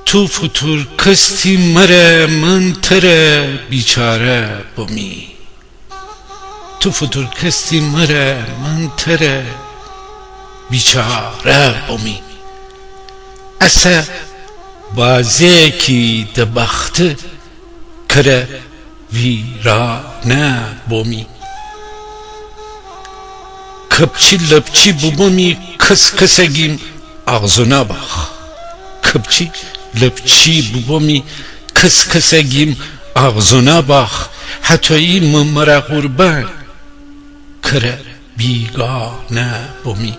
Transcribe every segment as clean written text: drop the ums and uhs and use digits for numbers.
تو فتور کستی مره من تره بیچاره بومی. تو فتور کستی مره من تره بیچاره بومی. اسه بازه کی دبخت کره ویرانه بومی. کپچی لپچی بومی کس کسگیم آغزونا بخ. کپچی لپچی بومی کس کسگیم آغزونا بخ. حتوی ممرا قربان کره بیگانه بومی.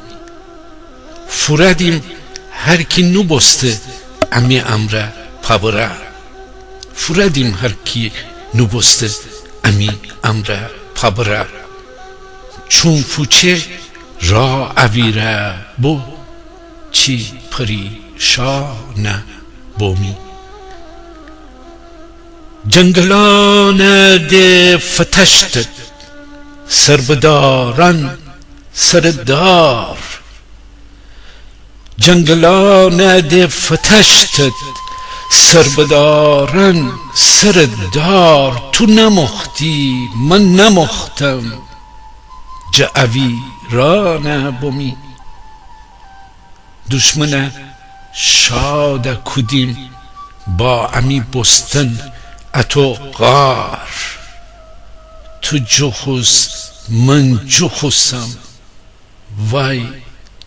فردیم هر کی نو بسته امی امره پاورا. فردیم هر کی نو بسته امی امره پاورا. چون فوچه را اویره بو چی پریشانه بومی. جنگلان ده فتشت سربداران سردار. جنگلان ده فتشت سربداران سردار. تو نمختی من نمختم جعوی رانه بومی. دشمن شاد کدیم با امی بستن اتو غار. تو جخوس من جخوسم وای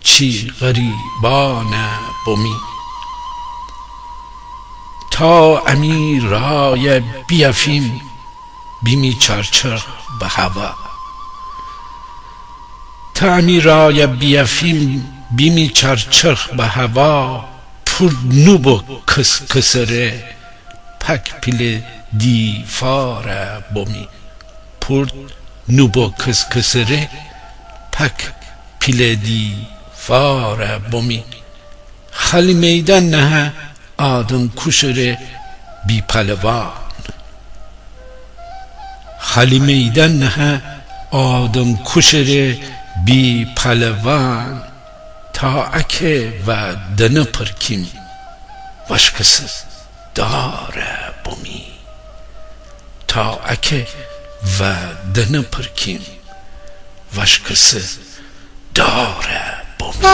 چی غریبانه بومی. تا امی رای بیافیم بیمی چرچر به هوا. تا امی رای بیافیم بیمی چرچرخ به هوا. پر نوبو کس کسره پک پیل دیفاره بومی. پر نوبو کس کسره پک پیل دیفاره بومی. خالی میدان نه آدم کشره بی پلوان. خالی میدان نه آدم کشره بی پلوان. تا اکه و دنه پرکیم وشکس داره بومی. تا اکه و دنه پرکیم وشکس داره بومی.